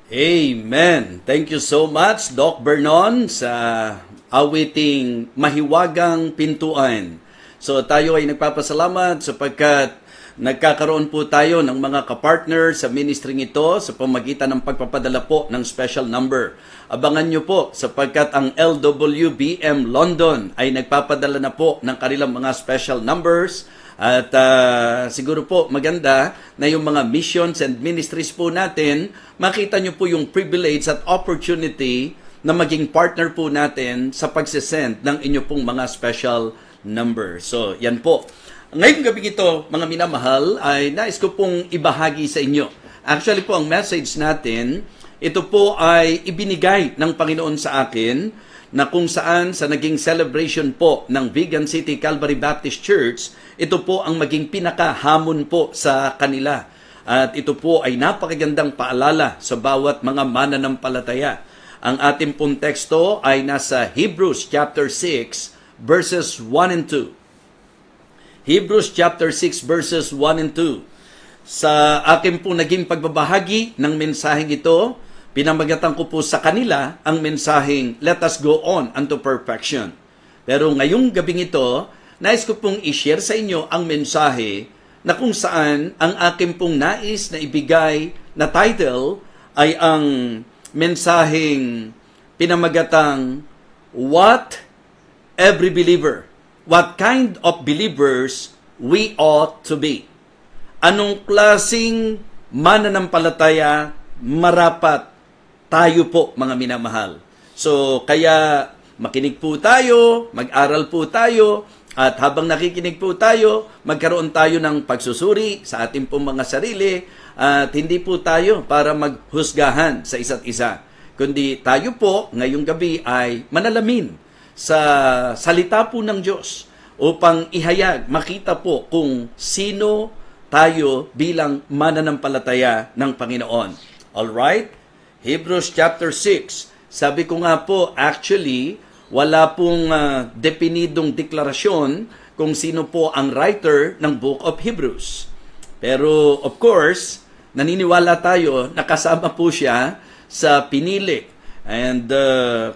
Amen. Thank you so much, Doc Bernon, sa awiting Mahiwagang Pintuan. So tayo ay nagpapasalamat sapagkat nagkakaroon po tayo ng mga kapartner sa ministry ito sa pamagitan ng pagpapadala po ng special number. Abangan nyo po sapagkat ang LWBM London ay nagpapadala na po ng kanilang mga special numbers. At siguro po maganda na yung mga missions and ministries po natin, makita nyo po yung privilege at opportunity na maging partner po natin sa pagsisend ng inyo pong mga special number. So, yan po. Ngayong gabi ito, mga minamahal, ay nais ko pong ibahagi sa inyo. Actually po, ang message natin, ito po ay ibinigay ng Panginoon sa akin na kung saan sa naging celebration po ng Vigan City Calvary Baptist Church, ito po ang maging pinakahamon po sa kanila. At ito po ay napakagandang paalala sa bawat mga mananampalataya. Ang ating pong teksto ay nasa Hebrews chapter 6 verses 1 and 2. Hebrews chapter 6 verses 1 and 2. Sa akin po naging pagbabahagi ng mensaheng ito, pinamagatan ko po sa kanila ang mensaheng let us go on unto perfection. Pero ngayong gabing ito, nais ko pong i-share sa inyo ang mensahe na kung saan ang akin pong nais na ibigay na title ay ang mensaheng pinamagatang what kind of believers we ought to be. Anong klaseng mananampalataya marapat tayo po, mga minamahal. So, kaya makinig po tayo, mag-aral po tayo, at habang nakikinig po tayo, magkaroon tayo ng pagsusuri sa ating pong mga sarili, at hindi po tayo para maghusgahan sa isa't isa. Kundi tayo po, ngayong gabi ay manalamin sa salita po ng Diyos upang ihayag, makita po kung sino tayo bilang mananampalataya ng Panginoon. Alright? Hebrews chapter 6. Sabi ko nga po, actually, wala pong definidong deklarasyon kung sino po ang writer ng Book of Hebrews. Pero of course, naniniwala tayo na kasama po siya sa pinili and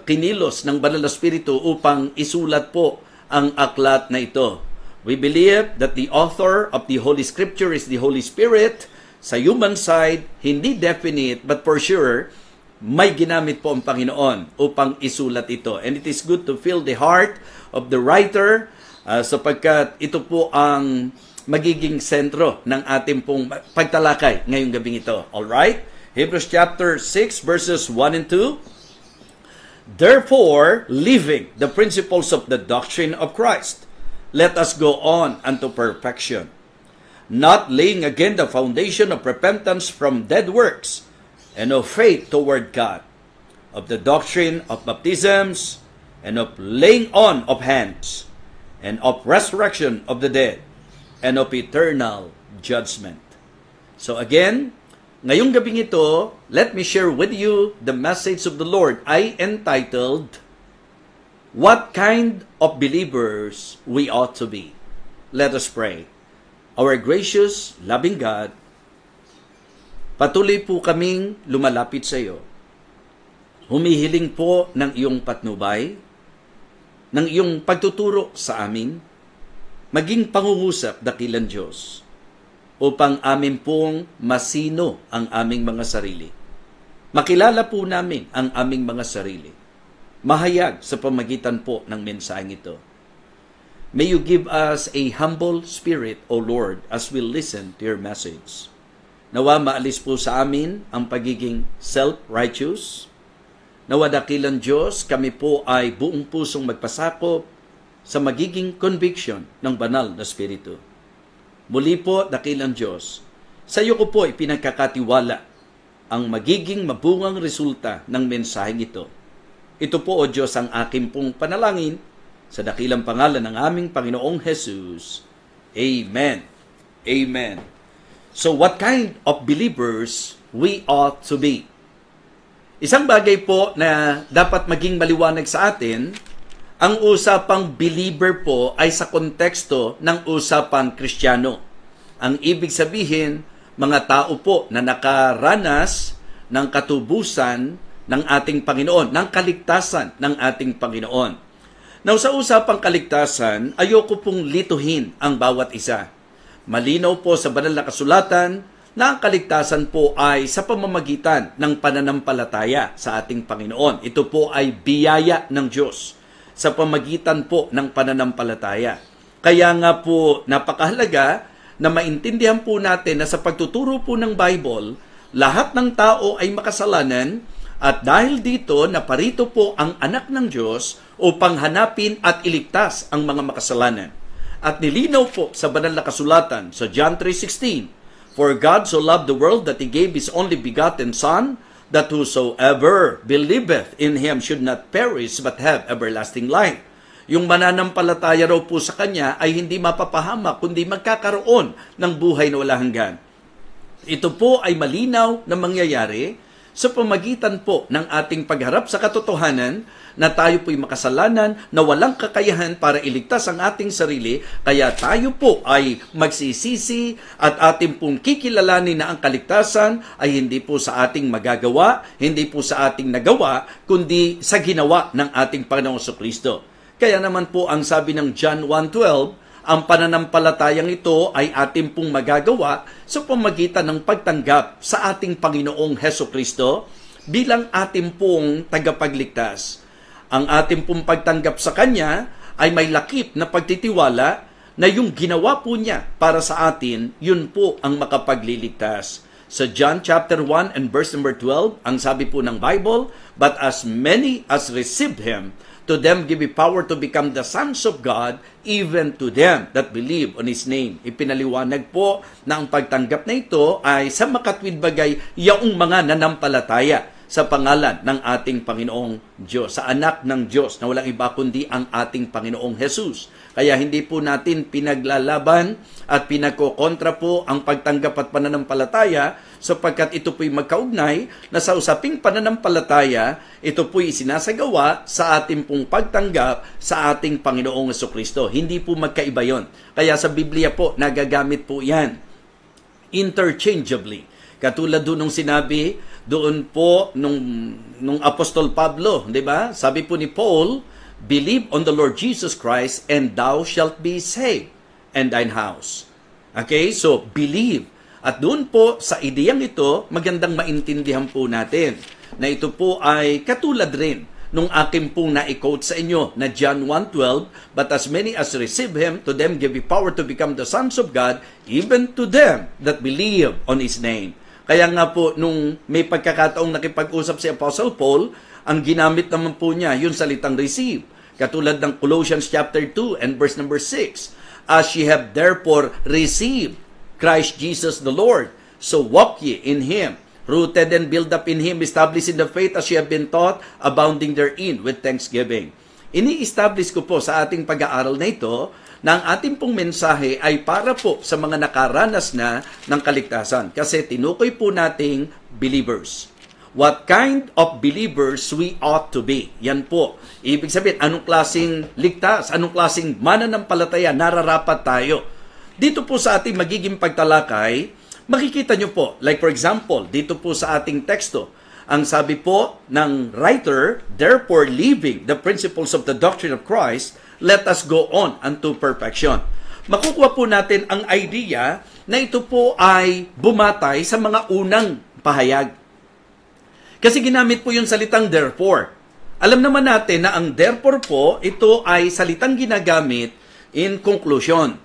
kinilos ng Banal na Espiritu upang isulat po ang aklat na ito. We believe that the author of the Holy Scripture is the Holy Spirit. Sa human side, hindi definite, but for sure, may ginamit po ang Panginoon upang isulat ito. And it is good to feel the heart of the writer sapagkat ito po ang magiging sentro ng ating pong pagtalakay ngayong gabing ito. Alright? Hebrews chapter 6 verses 1 and 2. Therefore, leaving the principles of the doctrine of Christ, let us go on unto perfection, not laying again the foundation of repentance from dead works, and of faith toward God, of the doctrine of baptisms, and of laying on of hands, and of resurrection of the dead, and of eternal judgment. So again, ngayong gabing ito, let me share with you the message of the Lord I entitled, what kind of believers we ought to be. Let us pray. Our gracious, loving God, patuloy po kaming lumalapit sa iyo. Humihiling po ng iyong patnubay, ng iyong pagtuturo sa amin, maging pangungusap dakilang Diyos, upang amin pong masino ang aming mga sarili. Makilala po namin ang aming mga sarili. Mahayag sa pamagitan po ng mensaheng ito. May you give us a humble spirit, O Lord, as we listen to your message. Nawa maalis po sa amin ang pagiging self-righteous. Nawa dakilang Diyos, kami po ay buong pusong magpasakop sa magiging conviction ng banal na Espiritu. Muli po, dakilang Diyos, sa iyo ko po ipinagkakatiwala ang magiging mabungang resulta ng mensaheng ito. Ito po, O Diyos, ang aking pong panalangin sa dakilang pangalan ng aming Panginoong Jesus. Amen. Amen. So what kind of believers we ought to be? Isang bagay po na dapat maging maliwanag sa atin, ang usapang believer po ay sa konteksto ng usapang Kristiyano. Ang ibig sabihin, mga tao po na nakaranas ng katubusan ng ating Panginoon, ng kaligtasan ng ating Panginoon. Now, sa usapang kaligtasan, ayoko pong lituhin ang bawat isa. Malinaw po sa banal na kasulatan na ang kaligtasan po ay sa pamamagitan ng pananampalataya sa ating Panginoon. Ito po ay biyaya ng Diyos sa pamamagitan po ng pananampalataya. Kaya nga po napakahalaga na maintindihan po natin na sa pagtuturo po ng Bible, lahat ng tao ay makasalanan at dahil dito naparito po ang anak ng Diyos upang hanapin at iligtas ang mga makasalanan. At nilinaw po sa banal na kasulatan sa John 3:16, "For God so loved the world that He gave His only begotten Son, that whosoever believeth in Him should not perish but have everlasting life." Yung mananampalataya raw po sa Kanya ay hindi mapapahamak, kundi magkakaroon ng buhay na walang hanggan. Ito po ay malinaw na mangyayari sa pamagitan po ng ating pagharap sa katotohanan na tayo po'y makasalanan, na walang kakayahan para iligtas ang ating sarili, kaya tayo po ay magsisisi at ating pong kikilalanin na ang kaligtasan ay hindi po sa ating magagawa, hindi po sa ating nagawa, kundi sa ginawa ng ating Panginoong Jesucristo. Kaya naman po ang sabi ng John 1:12, ang pananampalatayang ito ay ating pong magagawa sa pamagitan ng pagtanggap sa ating Panginoong Hesukristo bilang ating pong tagapagligtas. Ang ating pong pagtanggap sa Kanya ay may lakip na pagtitiwala na yung ginawa po niya para sa atin, yun po ang makapagliligtas. Sa John chapter 1 and verse number 12, ang sabi po ng Bible, "But as many as received Him, to them give He power to become the sons of God, even to them that believe on His name." Ipinaliwanag po na ang pagtanggap na ito ay sa makatwid bagay yaong mga nanampalataya sa pangalan ng ating Panginoong Diyos, sa anak ng Diyos na walang iba kundi ang ating Panginoong Jesus. Kaya hindi po natin pinaglalaban at pinagkokontra po ang pagtanggap at pananampalataya sapagkat ito po'y magkaugnay na sa usaping pananampalataya, ito po'y isinasagawa sa ating pong pagtanggap sa ating Panginoong Jesucristo. Hindi po magkaiba yon. Kaya sa Biblia po, nagagamit po yan interchangeably. Katulad doon nung sinabi doon po nung Apostol Pablo, di ba? Sabi po ni Paul, "Believe on the Lord Jesus Christ and thou shalt be saved, and thine house." Okay? So, believe. At doon po sa ideyang ito, magandang maintindihan po natin na ito po ay katulad rin nung aking pong na-quote sa inyo na John 1:12, "But as many as receive Him, to them give He power to become the sons of God, even to them that believe on His name." Kaya nga po, nung may pagkakataong nakipag-usap si Apostle Paul, ang ginamit naman po niya yung salitang receive. Katulad ng Colossians chapter 2 and verse number 6, "As ye have therefore received Christ Jesus the Lord, so walk ye in Him, rooted and built up in Him, established in the faith as ye have been taught, abounding therein with thanksgiving." Ini-establish ko po sa ating pag-aaral na ito na ang ating pong mensahe ay para po sa mga nakaranas na ng kaligtasan. Kasi tinukoy po nating believers. What kind of believers we ought to be. Yan po. Ibig sabihin, anong klaseng ligtas, anong klaseng mananampalataya, nararapat tayo. Dito po sa ating magiging pagtalakay, makikita nyo po, like for example, dito po sa ating teksto, ang sabi po ng writer, "Therefore, leaving the principles of the doctrine of Christ, let us go on unto perfection." Makukuha po natin ang idea na ito po ay bumatay sa mga unang pahayag. Kasi ginamit po yung salitang therefore. Alam naman natin na ang therefore po, ito ay salitang ginagamit in conclusion.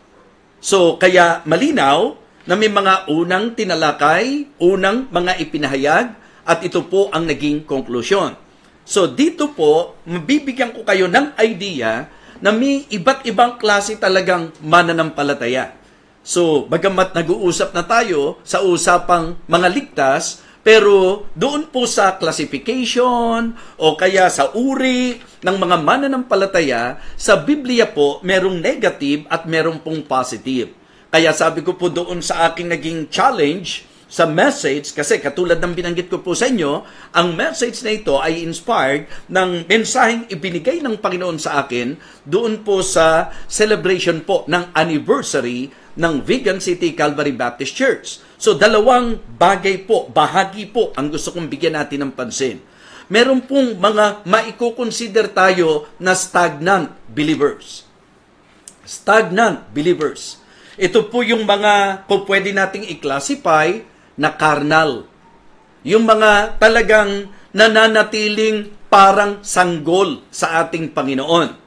So, kaya malinaw na may mga unang tinalakay, unang mga ipinahayag, at ito po ang naging conclusion. So, dito po, mabibigyan ko kayo ng idea na may iba't ibang klase talagang mananampalataya. So, bagamat nag-uusap na tayo sa usapang mga ligtas, pero doon po sa classification o kaya sa uri ng mga mananampalataya, sa Biblia po merong negative at merong pong positive. Kaya sabi ko po doon sa aking naging challenge sa message, kasi katulad ng binanggit ko po sa inyo, ang message na ito ay inspired ng mensaheng ibinigay ng Panginoon sa akin doon po sa celebration po ng anniversary ng Vigan City Calvary Baptist Church. So, dalawang bagay po, bahagi po ang gusto kong bigyan natin ng pansin. Meron pong mga maiko-consider tayo na stagnant believers. Stagnant believers. Ito po yung mga po pwede nating i-classify na carnal. Yung mga talagang nananatiling parang sanggol sa ating Panginoon.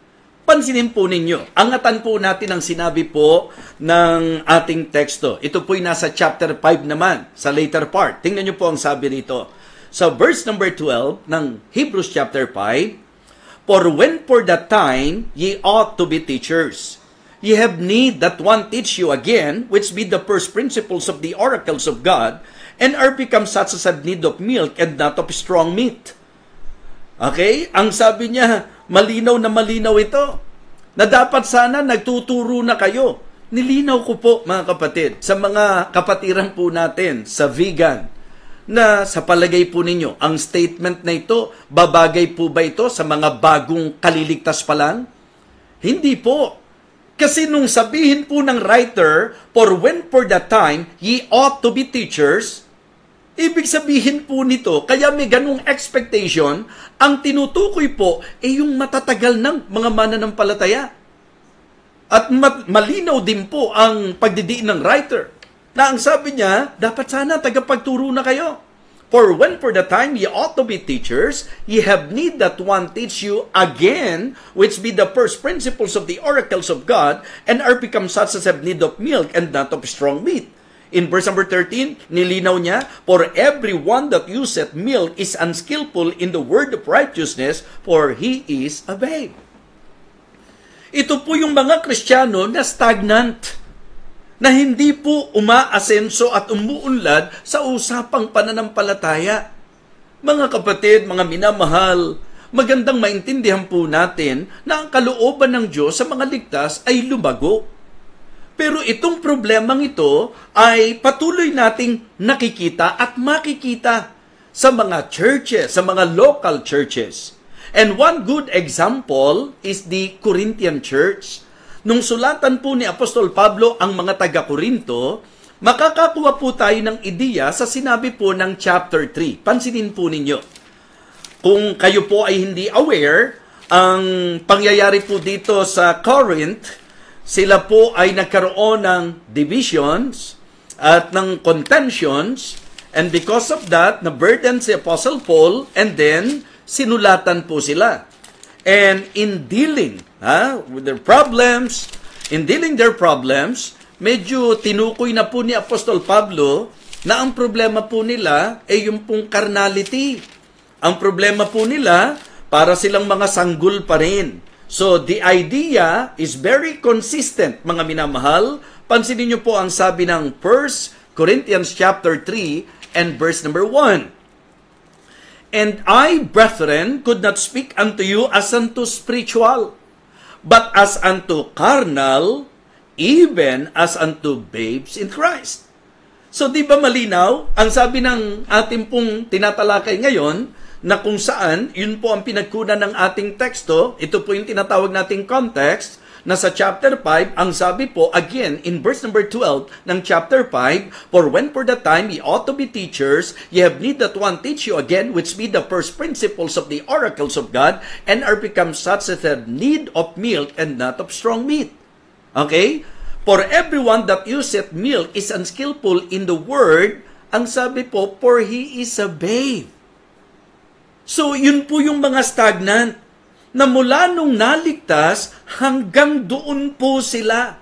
Pansinin po ninyo, angatan po natin ang sinabi po ng ating teksto. Ito po'y nasa chapter 5 naman, sa later part. Tingnan nyo po ang sabi rito. Sa verse number 12 ng Hebrews chapter 5, "For when for that time ye ought to be teachers, ye have need that one teach you again, which be the first principles of the oracles of God, and are become such as have need of milk and not of strong meat." Okay? Ang sabi niya, malinaw na malinaw ito, na dapat sana nagtuturo na kayo. Nilinaw ko po, mga kapatid, sa mga kapatiran po natin sa vegan, na sa palagay po ninyo, ang statement na ito, babagay po ba ito sa mga bagong kaliligtas pa lang? Hindi po. Kasi nung sabihin po ng writer, "For when for that time ye ought to be teachers," ibig sabihin po nito, kaya may ganung expectation, ang tinutukoy po ay yung matatagal ng mga mananampalataya. At malinaw din po ang pagdidiin ng writer, na ang sabi niya, dapat sana tagapagturo na kayo. "For when for the time ye ought to be teachers, ye have need that one teach you again, which be the first principles of the oracles of God, and are become such as have need of milk and not of strong meat." In verse number 13, nilinaw niya, "For everyone that useth milk is unskillful in the word of righteousness, for he is a babe." Ito po yung mga Kristiyano na stagnant, na hindi po umaasenso at umuunlad sa usapang pananampalataya. Mga kapatid, mga minamahal, magandang maintindihan po natin na ang kalooban ng Diyos sa mga ligtas ay lumago. Pero itong problemang ito ay patuloy nating nakikita at makikita sa mga churches, sa mga local churches. And one good example is the Corinthian church. Nung sulatan po ni Apostol Pablo ang mga taga-Korinto, makakakuha po tayo ng ideya sa sinabi po ng chapter 3. Pansinin po ninyo. Kung kayo po ay hindi aware, ang pangyayari po dito sa Corinth, sila po ay nagkaroon ng divisions at ng contentions, and because of that, na-burden si Apostle Paul, and then sinulatan po sila. And in dealing with their problems, medyo tinukoy na po ni Apostol Pablo na ang problema po nila ay yung pong carnality. Ang problema po nila, para silang mga sanggol pa rin. So, the idea is very consistent, mga minamahal. Pansinin niyo po ang sabi ng 1 Corinthians chapter 3 and verse number 1. "And I, brethren, could not speak unto you as unto spiritual, but as unto carnal, even as unto babes in Christ." So, di ba malinaw? Ang sabi ng ating pong tinatalakay ngayon, na kung saan, yun po ang pinagkunan ng ating teksto, ito po yung tinatawag nating context, na sa chapter 5, ang sabi po, again, in verse number 12 ng chapter 5, "For when for the time ye ought to be teachers, ye have need that one teach you again, which be the first principles of the oracles of God, and are become such as have need of milk and not of strong meat." Okay? "For everyone that useth milk is unskillful in the word," ang sabi po, "for he is a babe." So, yun po yung mga stagnant, na mula nung naligtas, hanggang doon po sila.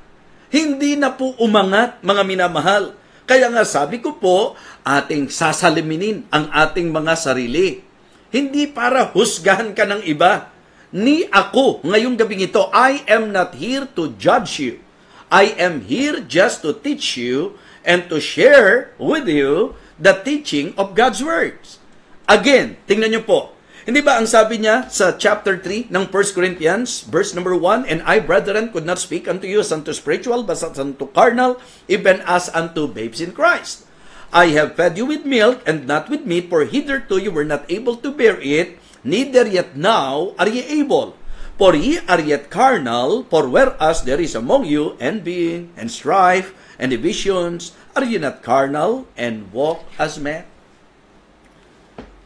Hindi na po umangat, mga minamahal. Kaya nga sabi ko po, ating sasaliminin ang ating mga sarili. Hindi para husgahan ka ng iba. Ni ako, ngayong gabing ito, I am not here to judge you. I am here just to teach you and to share with you the teaching of God's words. Again, tingnan nyo po. Hindi ba ang sabi niya sa chapter 3 ng 1 Corinthians, verse number 1, "And I, brethren, could not speak unto you as unto spiritual, but as unto carnal, even as unto babes in Christ. I have fed you with milk, and not with meat, for hitherto you were not able to bear it, neither yet now are ye able. For ye are yet carnal, for whereas there is among you envying, and strife, and divisions, Are you not carnal and walk as men?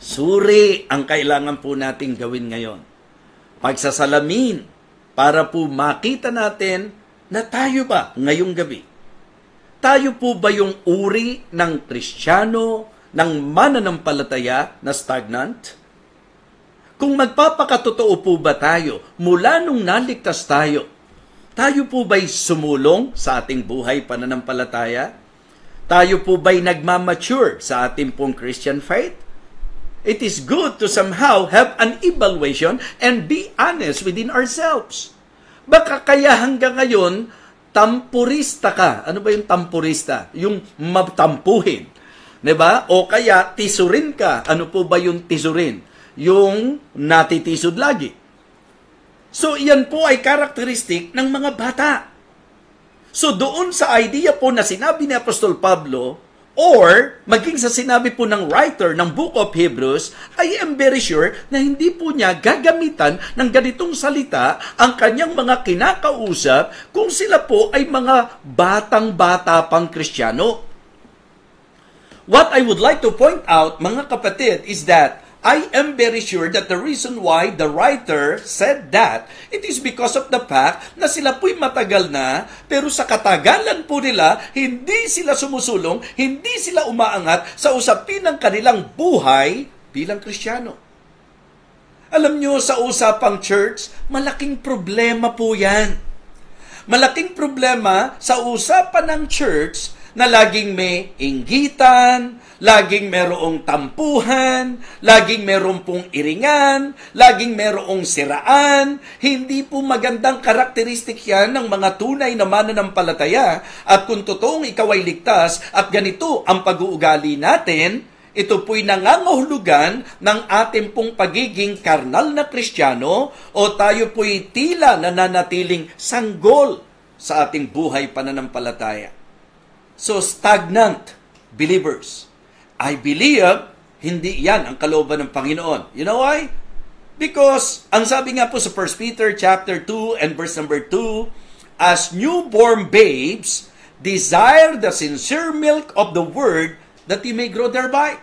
Suri ang kailangan po nating gawin ngayon. Pagsasalamin para po makita natin na tayo ba ngayong gabi? Tayo po ba yung uri ng Kristiyano, ng mananampalataya na stagnant? Kung magpapakatotoo po ba tayo mula nung naligtas tayo, tayo po ba'y sumulong sa ating buhay pananampalataya? Tayo po ba'y nagmamature sa ating pong Christian faith? It is good to somehow have an evaluation and be honest within ourselves. Baka kaya hanggang ngayon, tampurista ka. Ano ba yung tampurista? Yung matampuhin. Diba? O kaya tisurin ka. Ano po ba yung tisurin? Yung natitisod lagi. So, iyan po ay karakteristik ng mga bata. So, doon sa idea po na sinabi ni Apostol Pablo, or maging sa sinabi po ng writer ng Book of Hebrews, I am very sure na hindi po niya gagamitan ng ganitong salita ang kanyang mga kinakausap kung sila po ay mga batang-bata pang Kristiyano. What I would like to point out, mga kapatid, is that I am very sure that the reason why the writer said that, it is because of the fact na sila po'y matagal na, pero sa katagalan po nila, hindi sila sumusulong, hindi sila umaangat sa usapin ng kanilang buhay bilang Kristiyano. Alam nyo, sa usapang church, malaking problema po yan. Malaking problema sa usapan ng church na laging may inggitan, laging merong tampuhan, laging merong pong iringan, laging merong siraan. Hindi po magandang karakteristik yan ng mga tunay na mananampalataya. At kung totoong ikaw ay ligtas at ganito ang pag-uugali natin, ito po'y nangangahulugan ng ating pong pagiging karnal na Kristiyano o tayo po'y tila nananatiling sanggol sa ating buhay pananampalataya. So, stagnant believers. I believe, hindi yan ang kalooban ng Panginoon. You know why? Because, ang sabi nga po sa 1 Peter chapter 2 and verse number 2, as newborn babes, desire the sincere milk of the word that you may grow thereby.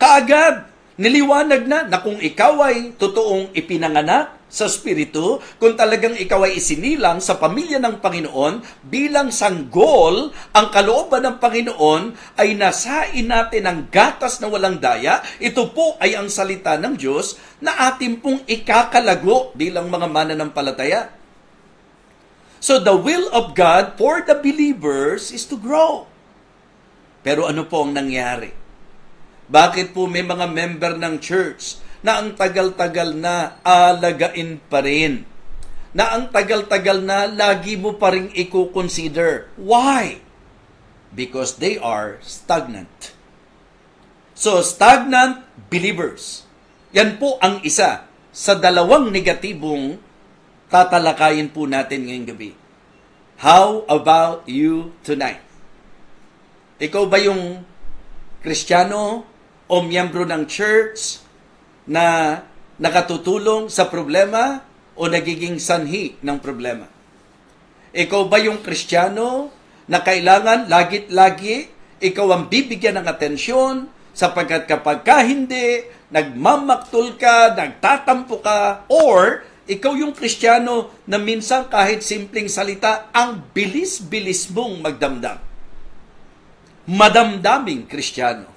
Kaagad, niliwanag na kung ikaw ay totoong ipinanganak sa Espiritu, kung talagang ikaw ay isinilang sa pamilya ng Panginoon, bilang sanggol, ang kalooban ng Panginoon ay nasain natin ng gatas na walang daya. Ito po ay ang salita ng Diyos na atin pong ikakalago bilang mga mananampalataya. So the will of God for the believers is to grow. Pero ano po ang nangyari? Bakit po may mga member ng church na ang tagal-tagal na alagain pa rin? Na ang tagal-tagal na lagi mo pa rin i-consider. Why? Because they are stagnant. So, stagnant believers. Yan po ang isa sa dalawang negatibong tatalakayin po natin ngayong gabi. How about you tonight? Ikaw ba yung Kristiyano o miyembro ng church na nakatutulong sa problema o nagiging sanhi ng problema? Ikaw ba yung Kristiyano na kailangan lagit-lagi ikaw ang bibigyan ng atensyon sapagkat kapag ka hindi, nagmamaktol ka, nagtatampo ka, or ikaw yung Kristiyano na minsan kahit simpleng salita, ang bilis-bilis mong magdamdam? Madamdaming Kristiyano.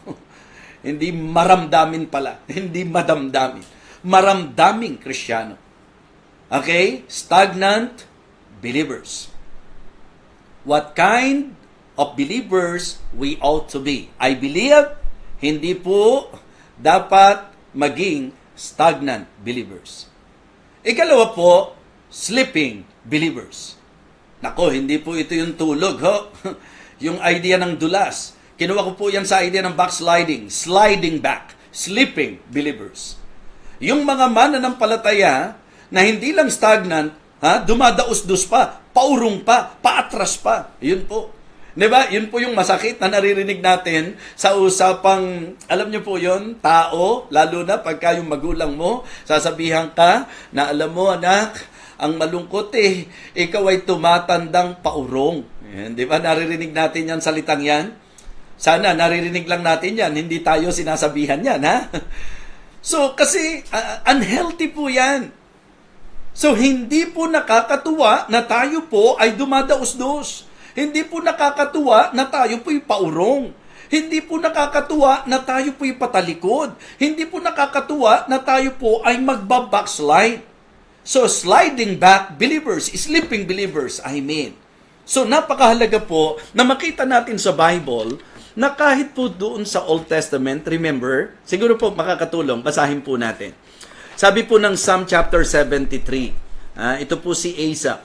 Hindi maramdamin pala. Hindi madamdamin. Maramdaming Kristiyano. Okay? Stagnant believers. What kind of believers we ought to be? I believe, hindi po dapat maging stagnant believers. Ikalawa po, sleeping believers. Nako, hindi po ito yung tulog, ho? Yung idea ng dulas. Kinuha ko po yan sa idea ng backsliding, sliding back, sleeping believers. Yung mga mananampalataya na hindi lang stagnant, dumadaos-dos pa, paurong pa, paatras pa. Yun po. Diba? Yun po yung masakit na naririnig natin sa usapang, alam niyo po yun, tao, lalo na pagka yung magulang mo, sasabihan ka na, alam mo anak, Ang malungkot ikaw ay tumatandang paurong. Yan, di ba? Naririnig natin yan, salitang yan. Sana naririnig lang natin yan, hindi tayo sinasabihan yan, ha? So, kasi unhealthy po yan. So, hindi po nakakatuwa na tayo po ay dumadaos-dos. Hindi po nakakatuwa na tayo po'y paurong. Hindi po nakakatuwa na tayo po'y patalikod. Hindi po nakakatuwa na tayo po ay magbabackslide. So, sliding back believers, sleeping believers, I mean. So, napakahalaga po na makita natin sa Bible na kahit po doon sa Old Testament, remember, siguro po makakatulong, basahin po natin. Sabi po ng Psalm chapter 73, ito po si Asaph.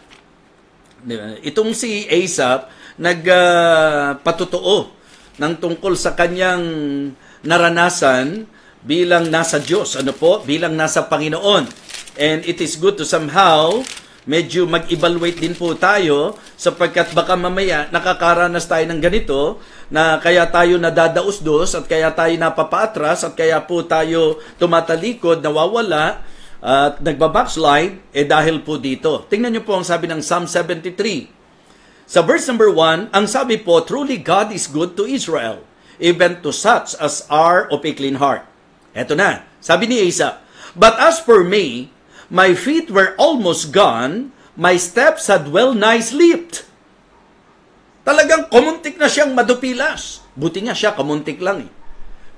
Itong si Asaph, nagpatotoo ng tungkol sa kanyang naranasan bilang nasa Diyos, bilang nasa Panginoon. And it is good to somehow medyo mag-evaluate din po tayo sapagkat baka mamaya nakakaranas tayo ng ganito na kaya tayo nadadaos-dos at kaya tayo napapaatras at kaya po tayo tumatalikod, nawawala at nagbabackslide dahil po dito. Tingnan niyo po ang sabi ng Psalm 73. Sa verse number 1, ang sabi po, truly God is good to Israel, even to such as are of a clean heart. Eto na, sabi ni Asaph, but as for me, my feet were almost gone, my steps had well nigh slipped. Talagang kumuntik na siyang madupilas. Buti nga siya, kumuntik lang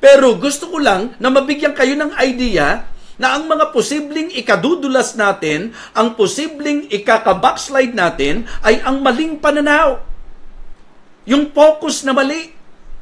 Pero gusto ko lang na mabigyan kayo ng idea na ang mga posibleng ikadudulas natin, ang posibleng ikaka-backslide natin, ay ang maling pananaw. Yung focus na mali.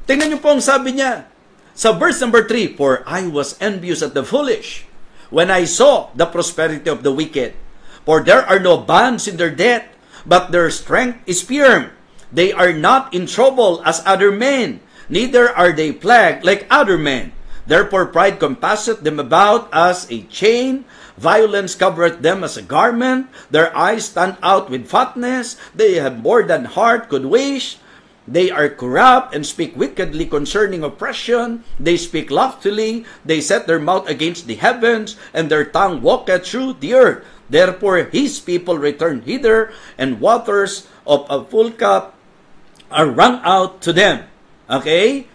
Tingnan niyo po ang sabi niya. Sa verse number 3, for I was envious at the foolish, when I saw the prosperity of the wicked. For there are no bands in their debt, but their strength is firm. They are not in trouble as other men, neither are they plagued like other men. Therefore pride compasseth them about as a chain, violence covereth them as a garment, their eyes stand out with fatness, they have more than heart could wish, they are corrupt and speak wickedly concerning oppression, they speak loftily, they set their mouth against the heavens, and their tongue walketh through the earth. Therefore his people return hither, and waters of a full cup are wrung out to them. Okay?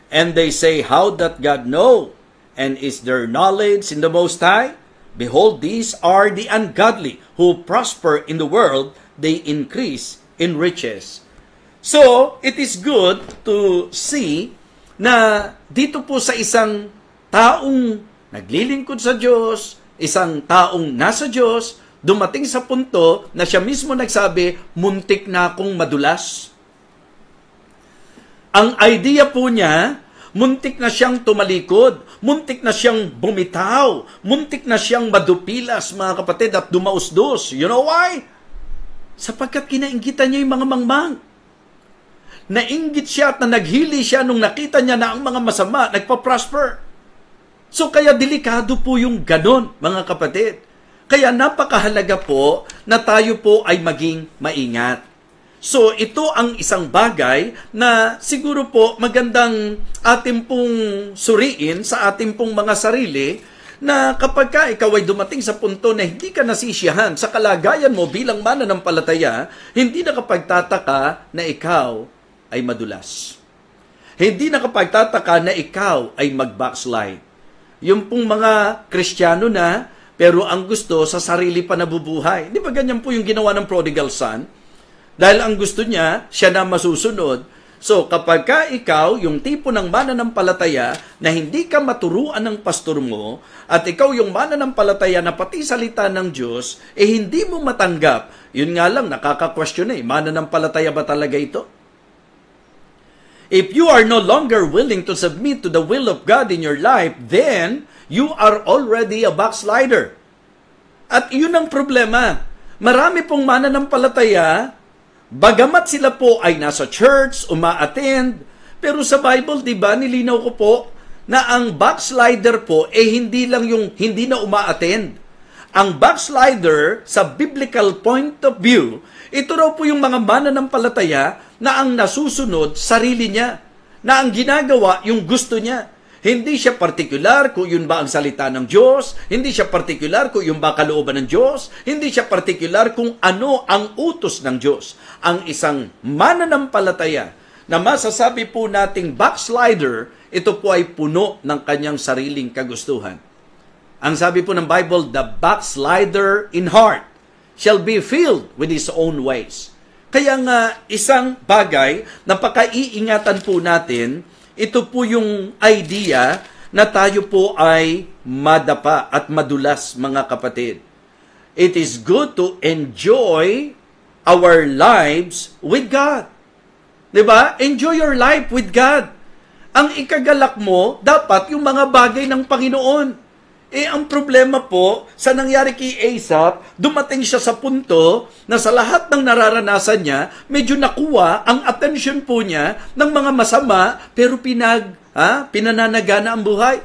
And they say, how doth God know? And is there knowledge in the Most High? Behold, these are the ungodly who prosper in the world, they increase in riches. So, it is good to see na dito po sa isang taong naglilingkod sa Diyos, isang taong nasa Diyos, dumating sa punto na siya mismo nagsabi, muntik na akong madulas. Ang idea po niya, muntik na siyang tumalikod, muntik na siyang bumitaw, muntik na siyang madupilas, mga kapatid, at dumausdos. You know why? Sapagkat kinainggitan niya yung mga mangmang. Nainggit siya at naghili siya nung nakita niya na ang mga masama nagpa-prosper. So kaya delikado po yung ganon, mga kapatid. Kaya napakahalaga po na tayo po ay maging maingat. So, ito ang isang bagay na siguro po magandang ating pong suriin sa ating pong mga sarili na kapag ka ikaw ay dumating sa punto na hindi ka nasisiyahan sa kalagayan mo bilang mananampalataya, hindi na kapagtataka na ikaw ay madulas. Hindi na kapagtataka na ikaw ay mag-backslide. Yung pong mga Kristiyano na, pero ang gusto sa sarili pa nabubuhay. Di ba ganyan po yung ginawa ng prodigal son? Dahil ang gusto niya, siya na masusunod. So, kapag ka ikaw, yung tipo ng mananampalataya na hindi ka maturuan ng pastor mo, at ikaw yung mananampalataya na pati salita ng Diyos, hindi mo matanggap. Yun nga lang, nakaka-question mananampalataya ba talaga ito? If you are no longer willing to submit to the will of God in your life, then you are already a backslider. At yun ang problema. Marami pong mananampalataya, bagamat sila po ay nasa church, uma-attend, pero sa Bible, di ba, nilinaw ko po na ang backslider po hindi lang yung hindi na uma-attend. Ang backslider, sa biblical point of view, ito raw po yung mga mananampalataya na ang nasusunod, sarili niya, na ang ginagawa, yung gusto niya. Hindi siya partikular kung yun ba ang salita ng Diyos. Hindi siya partikular kung yun ba kalooban ng Diyos. Hindi siya partikular kung ano ang utos ng Diyos. Ang isang mananampalataya na masasabi po nating backslider, ito po ay puno ng kanyang sariling kagustuhan. Ang sabi po ng Bible, the backslider in heart shall be filled with his own ways. Kaya nga, isang bagay na pakaiingatan po natin, ito po yung idea na tayo po ay madapa at madulas, mga kapatid. It is good to enjoy our lives with God. Diba? Enjoy your life with God. Ang ikagalak mo, dapat yung mga bagay ng Panginoon. Ang problema po, sa nangyari kay Asaph, dumating siya sa punto na sa lahat ng nararanasan niya, medyo nakuha ang attention po niya ng mga masama, pero pinananagana ang buhay.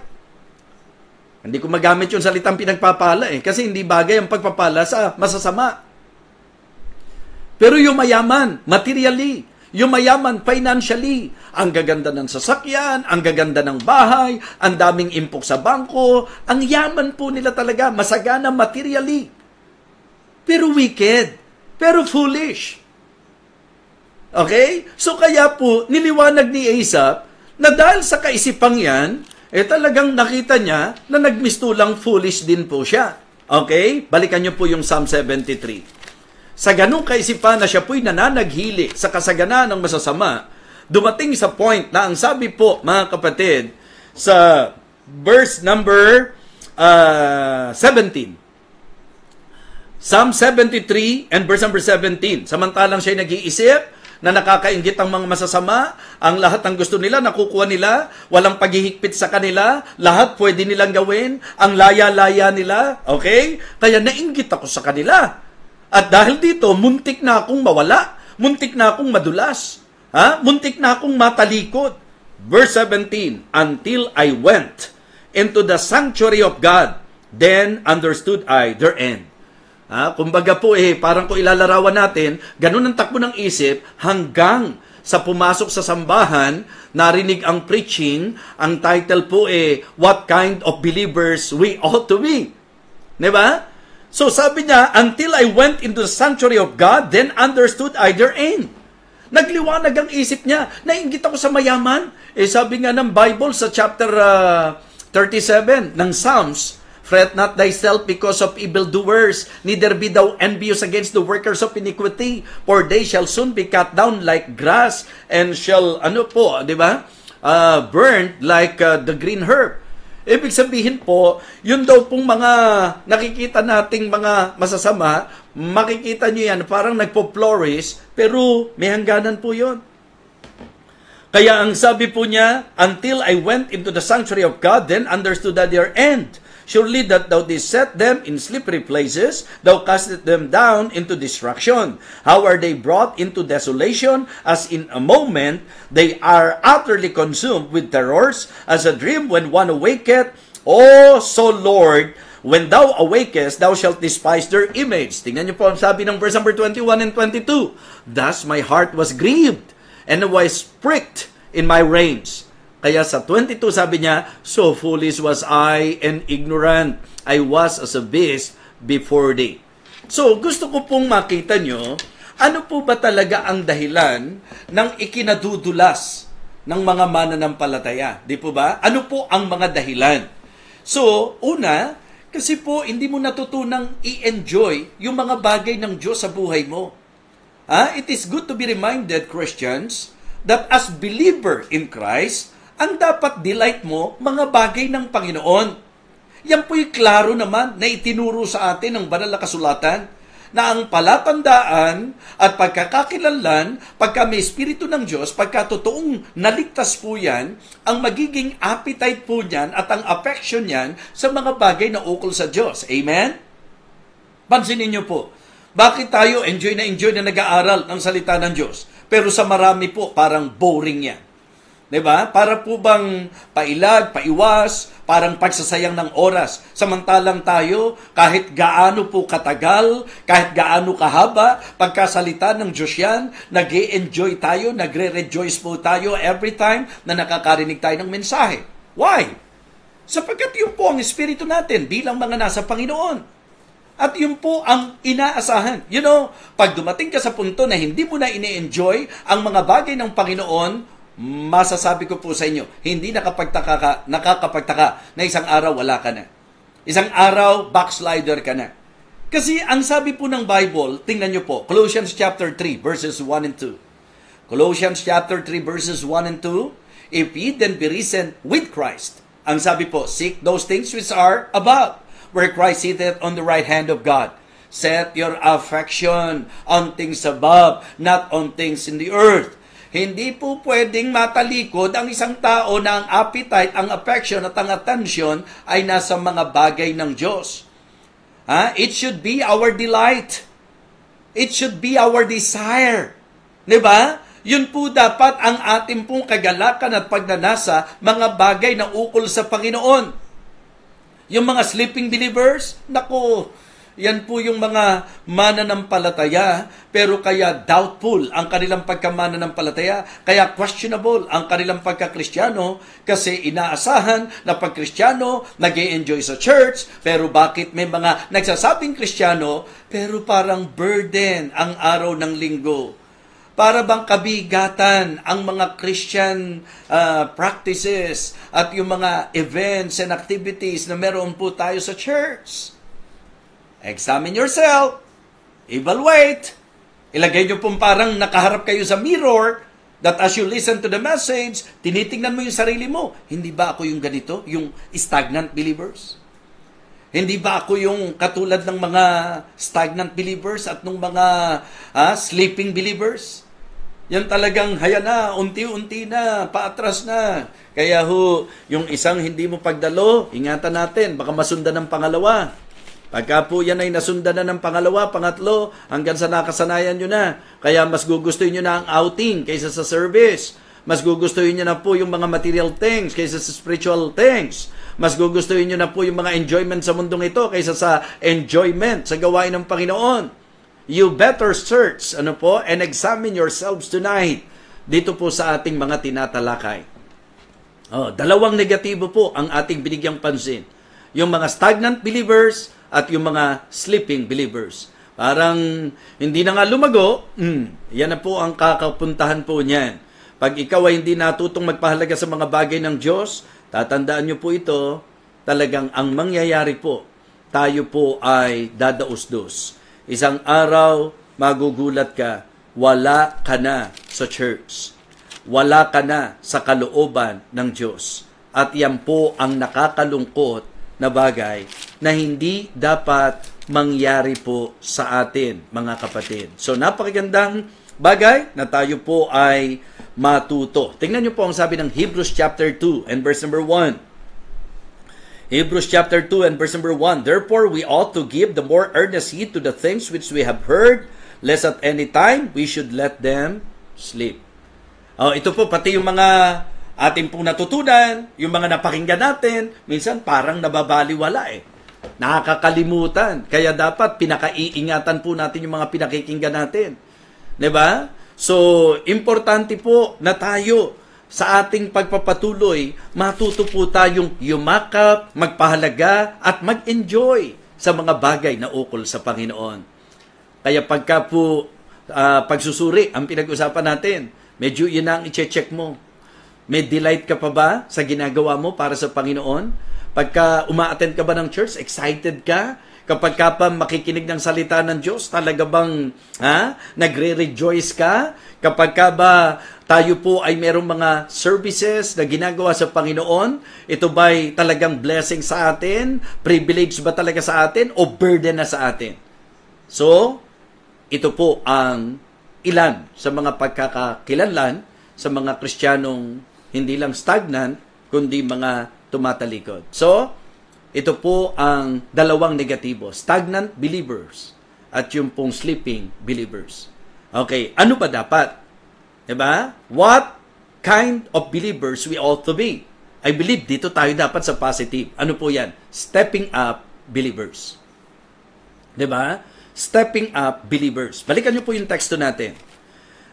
Hindi ko magamit yung salitang pinagpapala kasi hindi bagay ang pagpapala sa masasama. Pero yung mayaman, materially, yung mayaman financially, ang gaganda ng sasakyan, ang gaganda ng bahay, ang daming impok sa bangko, ang yaman po nila talaga, masagana materially. Pero wicked, pero foolish. Okay? So kaya po, niliwanag ni Asaph na dahil sa kaisipang yan, talagang nakita niya na nagmistulang foolish din po siya. Okay? Balikan niyo po yung Psalm 73. Sa ganung kaisipan na siya po'y nananaghili sa kasaganaan ng masasama, dumating sa point na ang sabi po, mga kapatid, sa verse number 17. Psalm 73 and verse number 17. Samantalang siya'y nag-iisip na nakakainggit ang mga masasama, ang lahat ng gusto nila, nakukuha nila, walang paghihigpit sa kanila, lahat pwede nilang gawin, ang laya-laya nila, okay? Kaya nainggit ako sa kanila. At dahil dito, muntik na akong mawala. Muntik na akong madulas. Muntik na akong matalikod. Verse 17, until I went into the sanctuary of God, then understood I their end. Kumbaga po parang kung ilalarawan natin, ganun ang takbo ng isip hanggang sa pumasok sa sambahan, narinig ang preaching, ang title po What Kind of Believers We Ought to Be. Diba? So sabi niya, until I went into the sanctuary of God, then understood I their end. Nagliwanag ang isip niya. Nainggit ako sa mayaman. Sabi nga ng Bible sa chapter 37 ng Psalms, fret not thyself because of evildoers, neither be thou envious against the workers of iniquity, for they shall soon be cut down like grass, and shall, burned like the green herb. Ibig sabihin po, yun daw pong mga nakikita nating mga masasama, makikita nyo yan, parang nagpo-flourish, pero may hangganan po yun. Kaya ang sabi po niya, until I went into the sanctuary of God, then understood that their end. Surely that thou didst set them in slippery places, thou castest them down into destruction. How are they brought into desolation, as in a moment they are utterly consumed with terrors, as a dream when one awaketh. O so Lord, when thou awakest, thou shalt despise their image. Tingnan niyo po ang sabi ng verse number 21 and 22. Thus my heart was grieved, and I was pricked in my reins. Kaya sa 22 sabi niya, so foolish was I and ignorant. I was as a beast before thee. So gusto ko pong makita nyo, ano po ba talaga ang dahilan ng ikinadudulas ng mga mananampalataya? Di po ba? Ano po ang mga dahilan? So, una, kasi po hindi mo natutunang i-enjoy yung mga bagay ng Diyos sa buhay mo. It is good to be reminded, Christians, that as believer in Christ, ang dapat delight mo, mga bagay ng Panginoon. Yan po'y klaro naman na itinuro sa atin ng banal na kasulatan na ang palatandaan at pagkakakilanlan, pagka may Espiritu ng Diyos, pagka totoong naligtas po yan, ang magiging appetite po niyan at ang affection niyan sa mga bagay na ukol sa Diyos. Amen? Pansinin niyo po, bakit tayo enjoy na nag-aaral ng salita ng Diyos? Pero sa marami po, parang boring yan. Diba? Para po bang pailag, paiwas, parang pagsasayang ng oras. Samantalang tayo, kahit gaano po katagal, kahit gaano kahaba, pagkasalita ng Diyos yan, nag-e-enjoy tayo, nagre-rejoice po tayo every time na nakakarinig tayo ng mensahe. Why? Sapagkat yun po ang espiritu natin bilang mga nasa Panginoon. At yun po ang inaasahan. Pag dumating ka sa punto na hindi mo na ini-enjoy ang mga bagay ng Panginoon, masasabi ko po sa inyo, hindi nakakapagtaka na isang araw wala ka na. Isang araw, backslider ka na. Kasi ang sabi po ng Bible, tingnan nyo po, Colossians chapter 3, verses 1 and 2. Colossians chapter 3, verses 1 and 2, if ye then be risen with Christ. Ang sabi po, seek those things which are above, where Christ sitteth on the right hand of God. Set your affection on things above, not on things in the earth. Hindi po pwedeng matalikod ang isang tao na ang appetite, ang affection at ang attention ay nasa mga bagay ng Diyos. It should be our delight. It should be our desire. Diba? Yun po dapat ang ating pong kagalakan at pagnanasa, mga bagay na ukol sa Panginoon. Yung mga sleeping believers, naku, yan po yung mga mananampalataya, pero kaya doubtful ang kanilang pagkamananampalataya, kaya questionable ang kanilang pagka-Kristiyano, kasi inaasahan na pag Kristiyano, nag-e-enjoy sa church, pero bakit may mga nagsasabing Kristiyano, pero parang burden ang araw ng linggo? Para bang kabigatan ang mga Christian practices at yung mga events and activities na meron po tayo sa church? Examine yourself. Evaluate. Ilagay nyo pong parang nakaharap kayo sa mirror that as you listen to the message, tinitingnan mo yung sarili mo. Hindi ba ako yung ganito? Yung stagnant believers? Hindi ba ako yung katulad ng mga stagnant believers at ng mga sleeping believers? Yan talagang haya na, unti-unti na, paatras na. Kaya yung isang hindi mo pagdalo, ingatan natin, baka masundan ng pangalawa. Pagka po yan ay nasundan na ng pangalawa, pangatlo, hanggang sa nakasanayan nyo na. Kaya mas gugustuhin nyo na ang outing kaysa sa service. Mas gugustuhin nyo na po yung mga material things kaysa sa spiritual things. Mas gugustuhin nyo na po yung mga enjoyment sa mundong ito kaysa sa enjoyment sa gawain ng Panginoon. You better search, and examine yourselves tonight. Dito po sa ating mga tinatalakay. Dalawang negatibo po ang ating binigyang pansin. Yung mga stagnant believers at yung mga sleeping believers. Parang hindi na nga lumago, yan na po ang kakapuntahan po niyan. Pag ikaw ay hindi natutong magpahalaga sa mga bagay ng Diyos, tatandaan nyo po ito, talagang ang mangyayari po, tayo po ay dadaos-dos. Isang araw, magugulat ka, wala ka na sa church. Wala ka na sa kalooban ng Diyos. At yan po ang nakakalungkot na bagay na hindi dapat mangyari po sa atin, mga kapatid. So, napakagandang bagay na tayo po ay matuto. Tingnan niyo po ang sabi ng Hebrews chapter 2 and verse number 1. Hebrews chapter 2 and verse number 1. Therefore, we ought to give the more earnest heed to the things which we have heard, lest at any time we should let them sleep. Ito po, pati yung mga ating pong natutunan, yung mga napakinggan natin, minsan parang nababaliwala nakakalimutan. Kaya dapat pinakaiingatan po natin yung mga pinakikinggan natin. Diba? So, importante po na tayo sa ating pagpapatuloy, matuto po tayong yumakap, magpahalaga, at mag-enjoy sa mga bagay na ukol sa Panginoon. Kaya pagka po pagsusuri ang pinag-usapan natin, medyo yun ang i-check mo. May delight ka pa ba sa ginagawa mo para sa Panginoon? Pagka uma-attend ka ba ng church, excited ka? Kapag ka pa makikinig ng salita ng Diyos, talaga bang nagre-rejoice ka? Kapag ka ba tayo po ay merong mga services na ginagawa sa Panginoon, ito ba'y talagang blessing sa atin? Privilege ba talaga sa atin? O burden na sa atin? So, ito po ang ilan sa mga pagkakakilanlan sa mga Kristiyanong hindi lang stagnant, kundi mga tumatalikod. So, ito po ang dalawang negatibo. Stagnant believers at yung pong sleeping believers. Okay, ano ba dapat? Diba? What kind of believers we ought to be? I believe dito tayo dapat sa positive. Ano po yan? Stepping up believers. Diba? Stepping up believers. Balikan nyo po yung teksto natin.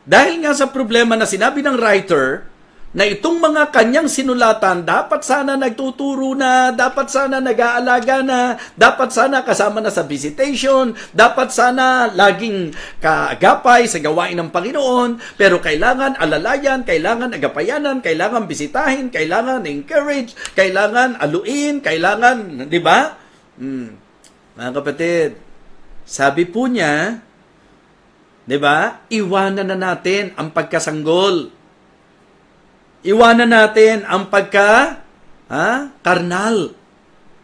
Dahil nga sa problema na sinabi ng writer, na itong mga kanyang sinulatan, dapat sana nagtuturo na, dapat sana nag-aalaga na, dapat sana kasama na sa visitation, dapat sana laging kaagapay sa gawain ng Panginoon, pero kailangan alalayan, kailangan agapayanan, kailangan bisitahin, kailangan encourage, kailangan aluin, kailangan, di ba? Mga kapatid, sabi po niya, di ba, iwanan na natin ang pagkasanggol. Iwanan natin ang karnal.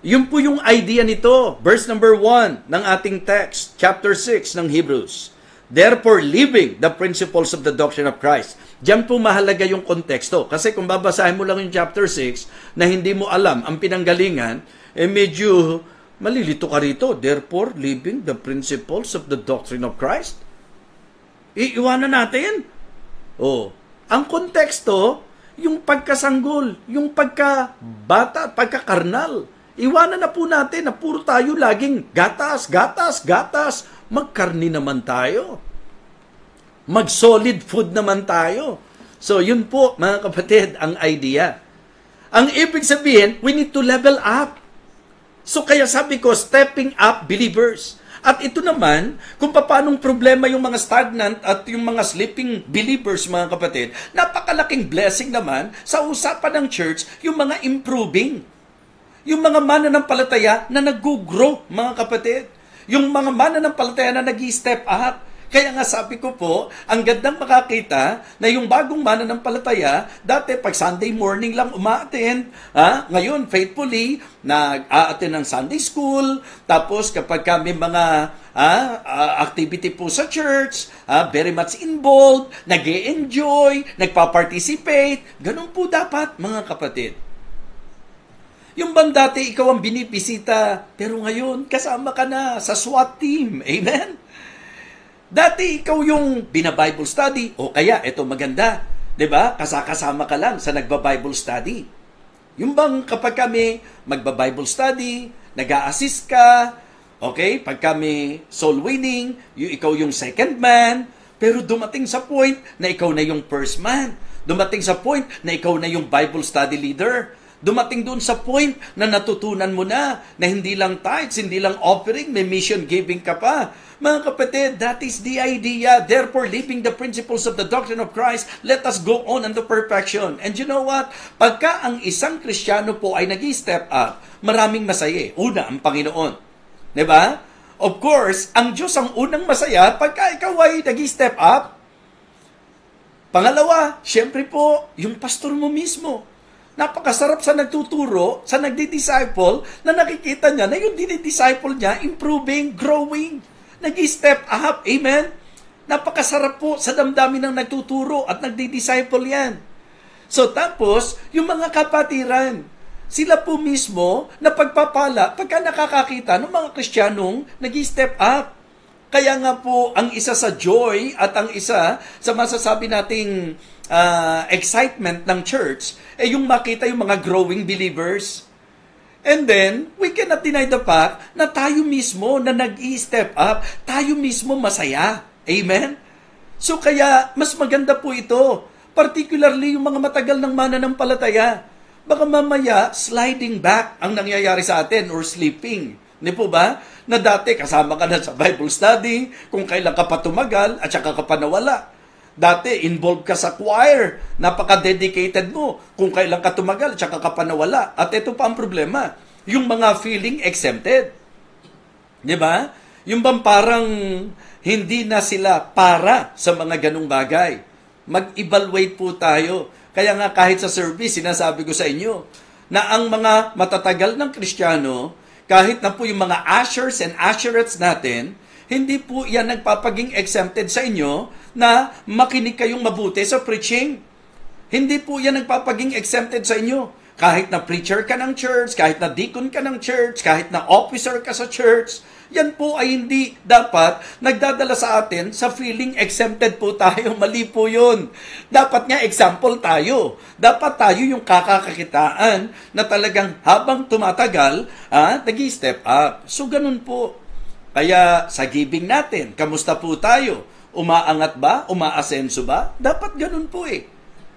Yun po yung idea nito. Verse number 1 ng ating text, chapter 6 ng Hebrews. Therefore, living the principles of the doctrine of Christ. Diyan po mahalaga yung konteksto. Kasi kung babasahin mo lang yung chapter 6 na hindi mo alam ang pinanggalingan, medyo malilito ka rito. Therefore, living the principles of the doctrine of Christ. Iiwanan natin. Ang konteksto, yung pagkasanggol, yung pagkabata, pagkakarnal. Iwanan na po natin na puro tayo laging gatas. Magkarni naman tayo. Mag-solid food naman tayo. So, yun po, mga kapatid, ang idea. Ang ibig sabihin, we need to level up. So, kaya sabi ko, stepping up believers. At ito naman, kung paanong problema yung mga stagnant at yung mga sleeping believers, mga kapatid, napakalaking blessing naman sa usapan ng church, yung mga improving. Yung mga mananampalataya na nag-grow, mga kapatid. Yung mga mananampalataya na nag-step up. Kaya nga sabi ko po, ang gandang makakita na yung bagong mananampalataya, dati pag Sunday morning lang umaattend, ngayon faithfully, nag-a-attend ng Sunday school, tapos kapag kami mga activity po sa church, very much involved, nag-e-enjoy, nagpa-participate, ganun po dapat mga kapatid. Yung bang dati ikaw ang binibisita, pero ngayon kasama ka na sa SWAT team, amen? Dati ikaw yung bina-Bible study, o kaya, ito maganda, di ba? Kasama ka lang sa nagba-Bible study. Yung bang kapag kami magba-Bible study, nag-a-assist ka, okay? Pag kami soul winning, ikaw yung second man, pero dumating sa point na ikaw na yung first man. Dumating sa point na ikaw na yung Bible study leader. Dumating doon sa point na natutunan mo na hindi lang tithes, hindi lang offering, may mission giving ka pa. Mga kapatid, that is the idea. Therefore, living the principles of the doctrine of Christ, let us go on unto perfection. And you know what? Pagka ang isang Kristiyano po ay nag-step up, maraming masaya. Una, ang Panginoon. Diba? Of course, ang Diyos ang unang masaya pagka ikaw ay nag-step up. Pangalawa, syempre po, yung pastor mo mismo. Napakasarap sa nagtuturo, sa nagdi-disciple, na nakikita niya na yung dinidisciple niya, improving, growing, nag-step up. Amen? Napakasarap po sa damdamin ng nagtuturo at nagdi-disciple yan. So tapos, yung mga kapatiran, sila po mismo na pagpapala pagka nakakakita ng mga Kristiyanong nag-step up. Kaya nga po, ang isa sa joy at ang isa sa masasabi nating excitement ng church ay yung makita yung mga growing believers. And then, we cannot deny the fact na tayo mismo na nag-i-step up, tayo mismo masaya. Amen? So kaya, mas maganda po ito. Particularly yung mga matagal ng mananampalataya. Baka mamaya, sliding back ang nangyayari sa atin or sleeping. Hindi po ba? Na dati kasama ka na sa Bible study, kung kailan ka pa tumagal at saka ka pa nawala. Dati involved ka sa choir, napaka-dedicated mo, kung kailan ka tumagal at saka ka pa nawala. At ito pa ang problema, yung mga feeling exempted. Di ba? Yung bang parang hindi na sila para sa mga ganung bagay. Mag-evaluate po tayo. Kaya nga kahit sa service, sinasabi ko sa inyo, na ang mga matatagal ng Kristiyano, kahit na po yung mga ushers and usherettes natin, hindi po yan nagpapaging exempted sa inyo na makinig kayong mabuti sa preaching. Hindi po yan nagpapaging exempted sa inyo. Kahit na preacher ka ng church, kahit na deacon ka ng church, kahit na officer ka sa church, yan po ay hindi dapat nagdadala sa atin sa feeling exempted po tayo. Mali po yun. Dapat nga example tayo. Dapat tayo yung kakakakitaan na talagang habang tumatagal, nag-step up. So ganun po. Kaya sa giving natin, kamusta po tayo? Umaangat ba? Umaasenso ba? Dapat ganun po eh.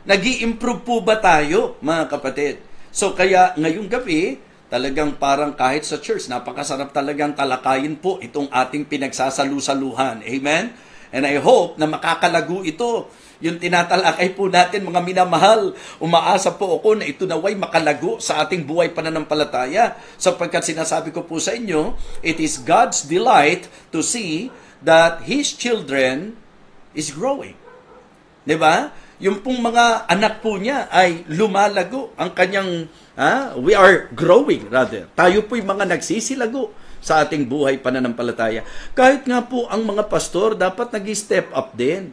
Nag-i-improve po ba tayo, mga kapatid? So kaya ngayong gabi, talagang parang kahit sa church, napakasarap talagang talakayin po itong ating pinagsasalu-saluhan. Amen? And I hope na makakalago ito. Yung tinatalakay po natin, mga minamahal, umaasa po ako na ito naway makalago sa ating buhay pananampalataya. Sapagkat sinasabi ko po sa inyo, it is God's delight to see that His children is growing. Diba? Yung pong mga anak po niya ay lumalago. Ang kanyang, we are growing rather. Tayo po'y mga nagsisilago sa ating buhay pananampalataya. Kahit nga po ang mga pastor dapat nag-step up din.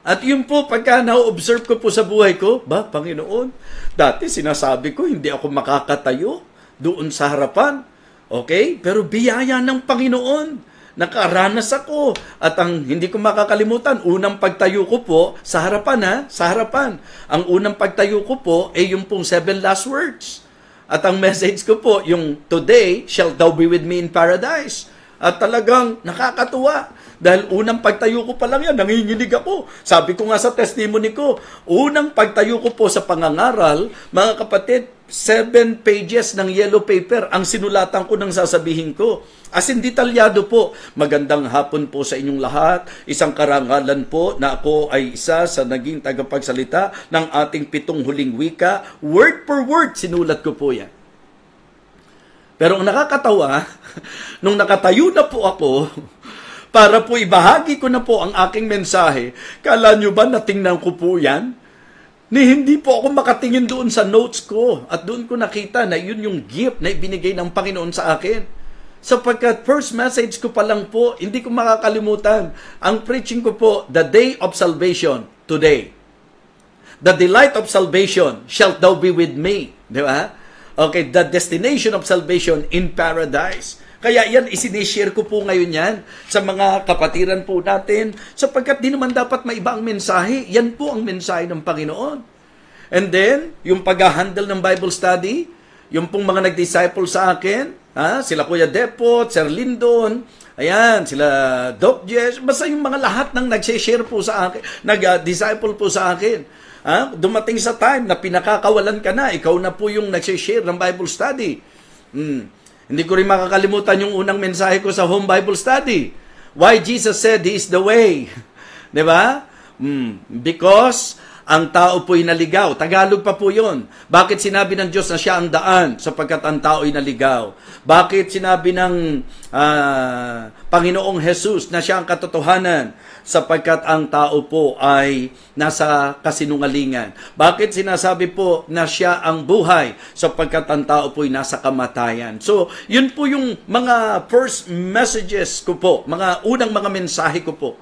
At yun po, pagka na-observe ko po sa buhay ko, Panginoon, dati sinasabi ko, hindi ako makakatayo doon sa harapan. Okay? Pero biyaya ng Panginoon. Nakaranas ako. At ang hindi ko makakalimutan, unang pagtayo ko po, sa harapan sa harapan. Ang unang pagtayo ko po, yung pong 7 last words. At ang message ko po, yung today, shall thou be with me in paradise. At talagang nakakatuwa. Dahil unang pagtayo ko pa lang yan, nanginginig ako. Sabi ko nga sa testimony ko, unang pagtayo ko po sa pangangaral, mga kapatid, 7 pages ng yellow paper ang sinulatan ko ng sasabihin ko. As in detalyado po. Magandang hapon po sa inyong lahat. Isang karangalan po na ako ay isa sa naging tagapagsalita ng ating 7 huling wika. Word per word, sinulat ko po yan. Pero ang nakakatawa, nung nakatayo na po ako, para po ibahagi ko na po ang aking mensahe, kala nyo ba natingnan ko po yan? Hindi po ako makatingin doon sa notes ko at doon ko nakita na yun yung gift na ibinigay ng Panginoon sa akin. Sapagkat first message ko pa lang po, hindi ko makakalimutan. Ang preaching ko po, the day of salvation, today. The delight of salvation, shalt thou be with me. Di ba? Okay, the destination of salvation in paradise. Kaya yan, isinishare ko po ngayon yan sa mga kapatiran po natin sapagkat di naman dapat maiba ang mensahe. Yan po ang mensahe ng Panginoon. And then, yung pag-handle ng Bible study, yung pong mga nag-disciple sa akin, sila Kuya Depot, Sir Lindon, ayan, sila Doc Jess, basta yung mga lahat ng nag-share po sa akin, nag-disciple po sa akin. Dumating sa time na pinakakawalan ka na, ikaw na po yung nag-share ng Bible study. Hindi ko rin makakalimutan yung unang mensahe ko sa home Bible study. Why Jesus said He is the way. Diba? Because ang tao po'y naligaw. Tagalog pa po yun. Bakit sinabi ng Diyos na siya ang daan? Sapagkat ang tao'y naligaw. Bakit sinabi ng Panginoong Jesus na siya ang katotohanan? Sapagkat ang tao po ay nasa kasinungalingan. Bakit sinasabi po na siya ang buhay? Sapagkat ang tao po ay nasa kamatayan. So, yun po yung mga first messages ko po, mga unang mga mensahe ko po.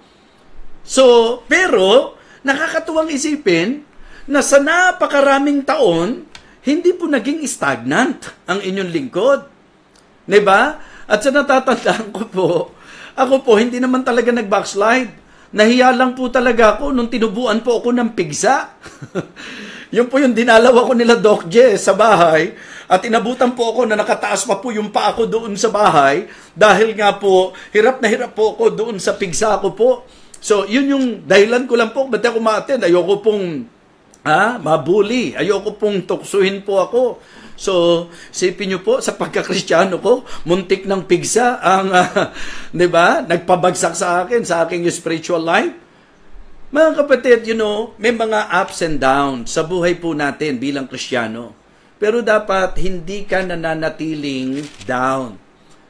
So, pero, nakakatuwang isipin na sa napakaraming taon, hindi po naging stagnant ang inyong lingkod. Diba? At sa natatandaan ko po, ako po, hindi naman talaga nag-backslide. Nahiya lang po talaga ako nung tinubuan po ako ng pigsa. Yun po yung dinalaw ako nila Doc Jess sa bahay at inabutan po ako na nakataas pa po yung paa ko doon sa bahay dahil nga po, hirap na hirap po ako doon sa pigsa ko po. So, yun yung dahilan ko lang po, ba't ako ma-attend? Ayoko pong mabuli. Ayoko pong tuksuhin po ako. So, sipin nyo po, sa pagkakristyano ko, muntik ng pigsa ang, di ba, nagpabagsak sa akin, sa aking spiritual life. Mga kapatid, may mga ups and downs sa buhay po natin bilang Kristiyano. Pero dapat hindi ka nananatiling down.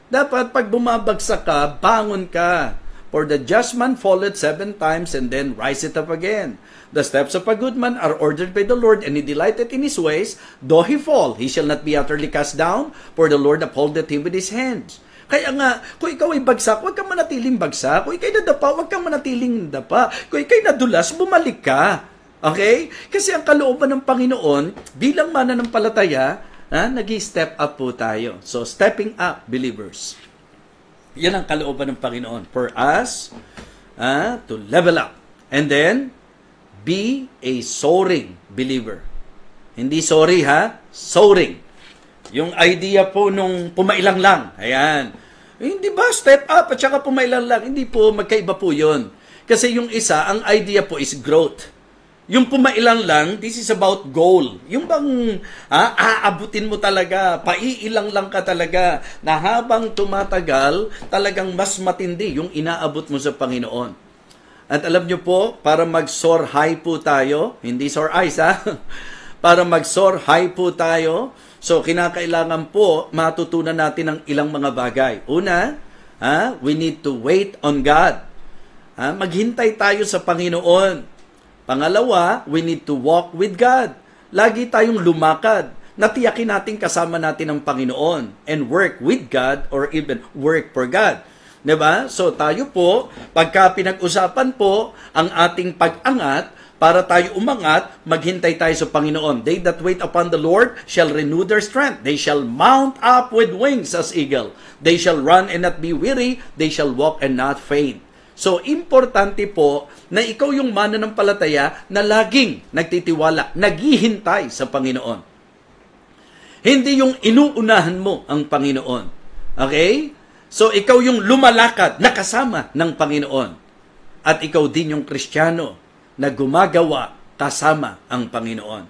Dapat pag bumabagsak ka, bangon ka. For the just man falleth 7 times and then riseth up again. The steps of a good man are ordered by the Lord, and he delighteth in his ways. Though he fall, he shall not be utterly cast down, for the Lord upholdeth him with his hands. Kaya nga, kung ikaw ay bagsak, huwag kang manatiling bagsak. Kung ikaw'y nadapa, huwag kang manatiling nadapa. Kung ikaw'y nadulas, bumalik ka. Okay? Kasi ang kalooban ng Panginoon, bilang mananampalataya, nag-step up po tayo. So, stepping up, believers. Yan ang kalooban ng Panginoon for us to level up. And then, be a soaring believer. Hindi sorry soaring. Yung idea po nung pumailang lang. Ayan. Hindi ba step up at saka pumailang lang? Hindi po, magkaiba po yun. Kasi yung isa, ang idea po is growth. Yung pumailang lang, this is about goal. Yung bang aabutin mo talaga, paiilang lang ka talaga, na habang tumatagal, talagang mas matindi yung inaabot mo sa Panginoon. At alam nyo po, para mag-soar high po tayo, hindi soar ice para mag-soar high po tayo, so kinakailangan po matutunan natin ang ilang mga bagay. Una, we need to wait on God. Maghintay tayo sa Panginoon. Pangalawa, we need to walk with God. Lagi tayong lumakad. Natiyakin natin kasama natin ang Panginoon and work with God or even work for God. Diba? So tayo po, pagka pinag-usapan po ang ating pag-angat, para tayo umangat, maghintay tayo sa Panginoon. They that wait upon the Lord shall renew their strength. They shall mount up with wings as eagle. They shall run and not be weary. They shall walk and not faint. So, importante po na ikaw yung mananampalataya na laging nagtitiwala, naghihintay sa Panginoon. Hindi yung inuunahan mo ang Panginoon. Okay? So, ikaw yung lumalakad, nakasama ng Panginoon. At ikaw din yung Kristiyano na gumagawa kasama ang Panginoon.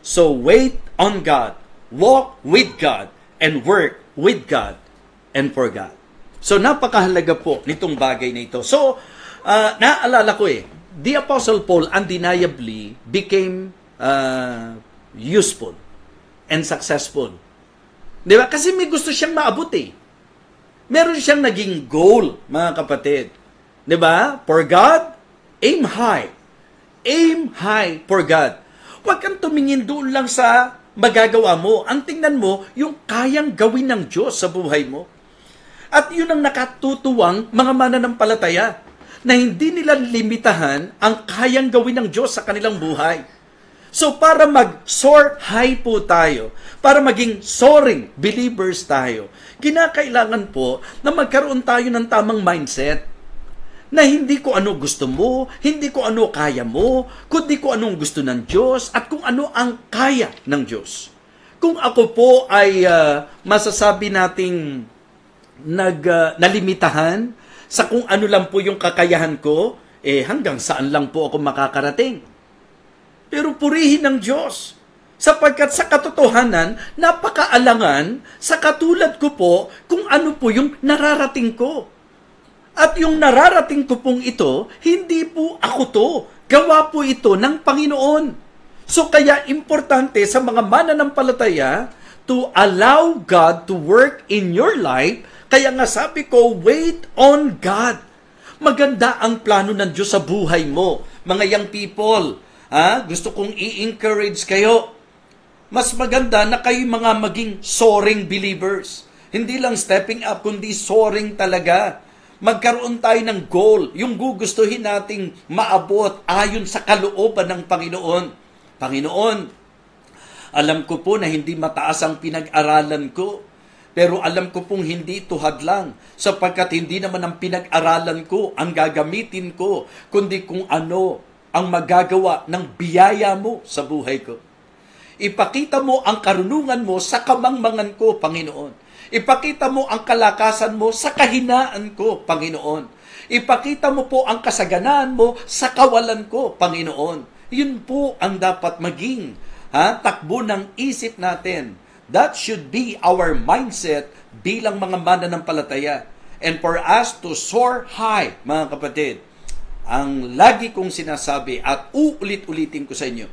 So, wait on God, walk with God, and work with God and for God. So, napakahalaga po nitong bagay na ito. So, naalala ko the Apostle Paul undeniably became useful and successful. Di ba? Kasi may gusto siyang maabot Meron siyang naging goal, mga kapatid. Di ba? For God, aim high. Aim high for God. Huwag kang tumingin doon lang sa magagawa mo. Ang tingnan mo, yung kayang gawin ng Diyos sa buhay mo. At yun ang nakatutuwang mga mananampalataya na hindi nila limitahan ang kayang gawin ng Diyos sa kanilang buhay. So para mag-soar high po tayo, para maging soaring believers tayo, kinakailangan po na magkaroon tayo ng tamang mindset na hindi ko ano gusto mo, hindi ko ano kaya mo, kundi ko anong gusto ng Diyos at kung ano ang kaya ng Diyos. Kung ako po ay masasabi nating nalimitahan sa kung ano lang po yung kakayahan ko, hanggang saan lang po ako makakarating. Pero purihin ng Diyos. Sapagkat sa katotohanan, napakaalangan sa katulad ko po kung ano po yung nararating ko. At yung nararating ko pong ito, hindi po ako to. Gawa po ito ng Panginoon. So kaya importante sa mga mananampalataya to allow God to work in your life. Kaya nga sabi ko, wait on God. Maganda ang plano ng Diyos sa buhay mo. Mga young people, gusto kong i-encourage kayo. Mas maganda na kayo mga maging soaring believers. Hindi lang stepping up, kundi soaring talaga. Magkaroon tayo ng goal, yung gugustuhin nating maabot ayon sa kalooban ng Panginoon. Panginoon, alam ko po na hindi mataas ang pinag-aralan ko. Pero alam ko pong hindi ito hadlang sapagkat hindi naman ang pinag-aralan ko ang gagamitin ko, kundi kung ano ang magagawa ng biyaya mo sa buhay ko. Ipakita mo ang karunungan mo sa kamangmangan ko, Panginoon. Ipakita mo ang kalakasan mo sa kahinaan ko, Panginoon. Ipakita mo po ang kasaganaan mo sa kawalan ko, Panginoon. Yun po ang dapat maging takbo ng isip natin. That should be our mindset bilang mga mananampalataya. And for us to soar high, mga kapatid, ang lagi kong sinasabi at uulit-ulitin ko sa inyo,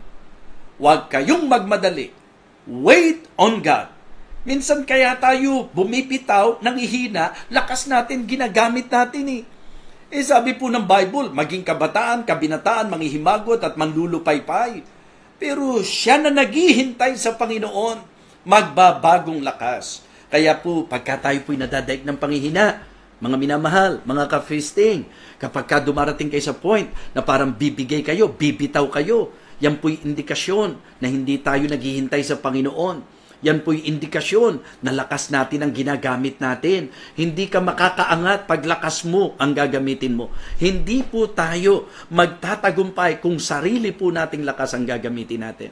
huwag kayong magmadali. Wait on God. Minsan kaya tayo bumipitaw, nangihina, lakas natin, ginagamit natin sabi po ng Bible, maging kabataan, kabinataan, manghihimagot at manlulupaypay. Pero siya na naghihintay sa Panginoon, magbabagong lakas. Kaya po, pagka tayo po'y nadadaig ng panghihina, mga minamahal, mga ka-feasting, kapag ka dumarating kayo sa point na parang bibigay kayo, bibitaw kayo, yan po'y indikasyon na hindi tayo naghihintay sa Panginoon. Yan po'y indikasyon na lakas natin ang ginagamit natin. Hindi ka makakaangat pag lakas mo ang gagamitin mo. Hindi po tayo magtatagumpay kung sarili po nating lakas ang gagamitin natin.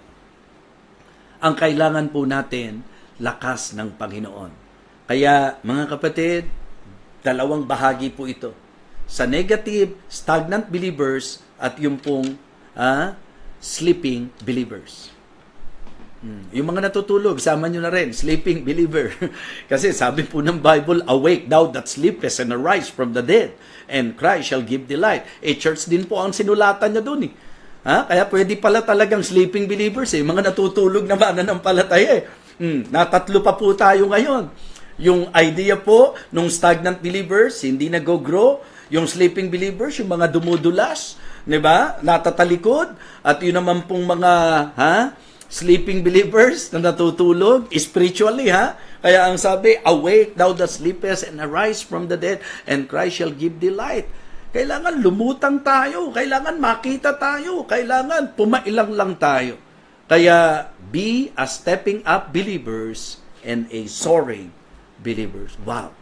Ang kailangan po natin, lakas ng Panginoon. Kaya, mga kapatid, dalawang bahagi po ito. Sa negative, stagnant believers at yung pong sleeping believers. Yung mga natutulog, sama nyo na rin, sleeping believer. Kasi sabi po ng Bible, awake thou that sleepest and arise from the dead, and Christ shall give thee light. Church din po ang sinulatan niya dun Kaya pwede pala talagang sleeping believers mga natutulog na mananampalataya Natatlo pa po tayo ngayon. Yung idea po, nung stagnant believers, hindi nag-grow. Yung sleeping believers, yung mga dumudulas, diba? Natatalikod. At yun naman pong mga, sleeping believers na natutulog, spiritually, Kaya ang sabi, awake thou that sleepest and arise from the dead, and Christ shall give thee light. Kailangan lumutang tayo, kailangan makita tayo, kailangan pumailang lang tayo. Kaya, be a stepping up believers and a soaring believers. Wow!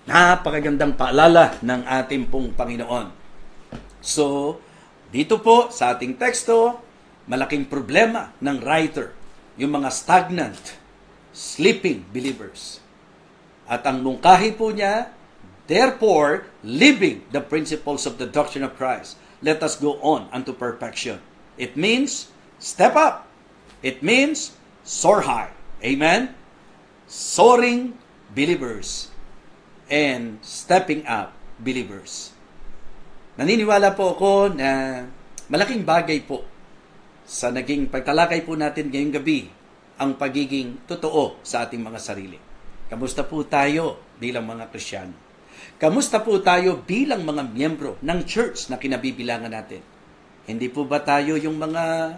Napakagandang paalala ng ating pong Panginoon. So, dito po sa ating teksto, malaking problema ng writer, yung mga stagnant, sleeping believers. At ang mungkahi po niya, therefore, living the principles of the doctrine of Christ, let us go on unto perfection. It means, step up. It means, soar high. Amen? Soaring believers and stepping up believers. Naniniwala po ako na malaking bagay po sa naging pagtalakay po natin ngayong gabi ang pagiging totoo sa ating mga sarili. Kamusta po tayo bilang mga Kristiyano? Kamusta po tayo bilang mga miyembro ng church na kinabibilangan natin? Hindi po ba tayo yung mga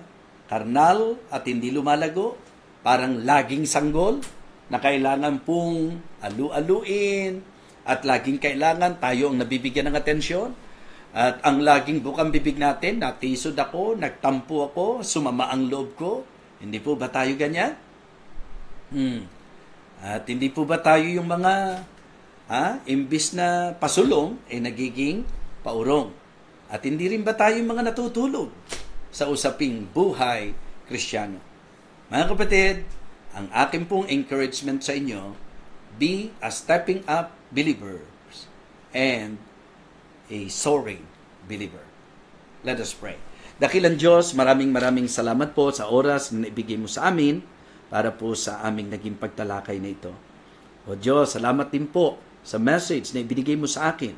karnal at hindi lumalago? Parang laging sanggol na kailangan pong alu-aluin at laging kailangan tayo ang nabibigyan ng atensyon? At ang laging bukang bibig natin, natisod ako, nagtampo ako, sumama ang loob ko. Hindi po ba tayo ganyan? At hindi po ba tayo yung mga, imbis na pasulong, nagiging paurong? At hindi rin ba tayo yung mga natutulog sa usaping buhay Kristiyano? Mga kapatid, ang aking pong encouragement sa inyo, be a stepping up believers and a soaring believer. Let us pray. Dakilang Diyos, maraming salamat po sa oras na ibigay mo sa amin para po sa aming naging pagtalakay na ito. O Diyos, salamat din po sa message na ibinigay mo sa akin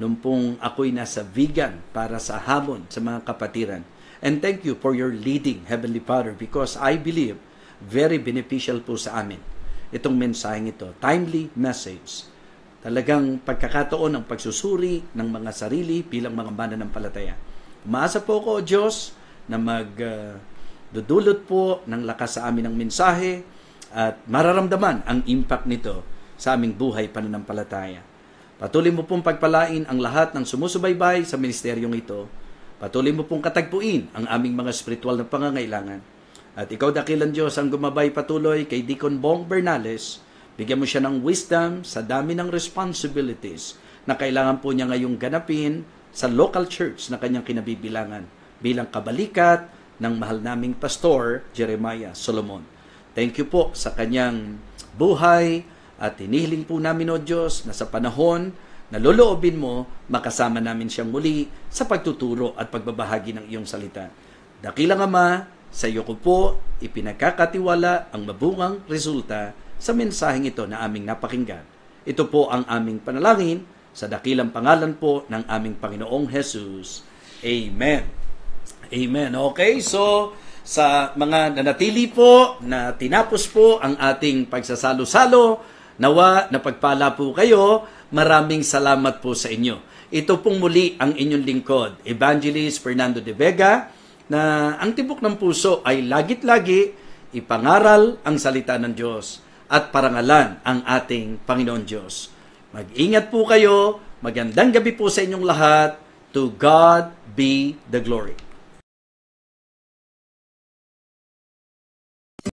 nung pong ako'y nasa vegan para sa hamon sa mga kapatiran. And thank you for your leading, Heavenly Father, because I believe very beneficial po sa amin itong mensaheng ito. Timely message. Talagang pagkakataon ng pagsusuri ng mga sarili bilang mga mananampalataya. Umaasa po ako, O Diyos, na dudulot po ng lakas sa amin ng mensahe at mararamdaman ang impact nito sa aming buhay pananampalataya. Patuloy mo pong pagpalain ang lahat ng sumusubaybay sa ministeryong ito. Patuloy mo pong katagpuin ang aming mga spiritual na pangangailangan. At ikaw, dakilang Diyos, ang gumabay patuloy kay Deacon Bong Bernales. Bigyan mo siya ng wisdom sa dami ng responsibilities na kailangan po niya ngayong ganapin sa local church na kanyang kinabibilangan bilang kabalikat ng mahal naming pastor, Jeremiah Solomon. Thank you po sa kanyang buhay at hinihiling po namin, O Diyos, na sa panahon na loloobin mo, makasama namin siyang muli sa pagtuturo at pagbabahagi ng iyong salita. Dakilang Ama, sa iyo ko po ipinagkakatiwala ang mabungang resulta sa mensaheng ito na aming napakinggan. Ito po ang aming panalangin sa dakilang pangalan po ng aming Panginoong Jesus. Amen. Amen. Okay, so sa mga nanatili po na tinapos po ang ating pagsasalo-salo, nawa napagpala po kayo. Maraming salamat po sa inyo. Ito pong muli ang inyong lingkod, Evangelist Fernando de Vega, na ang tibok ng puso ay lagit-lagi ipangaral ang salita ng Diyos at parangalan ang ating Panginoon Diyos. Mag-ingat po kayo. Magandang gabi po sa inyong lahat. To God be the glory.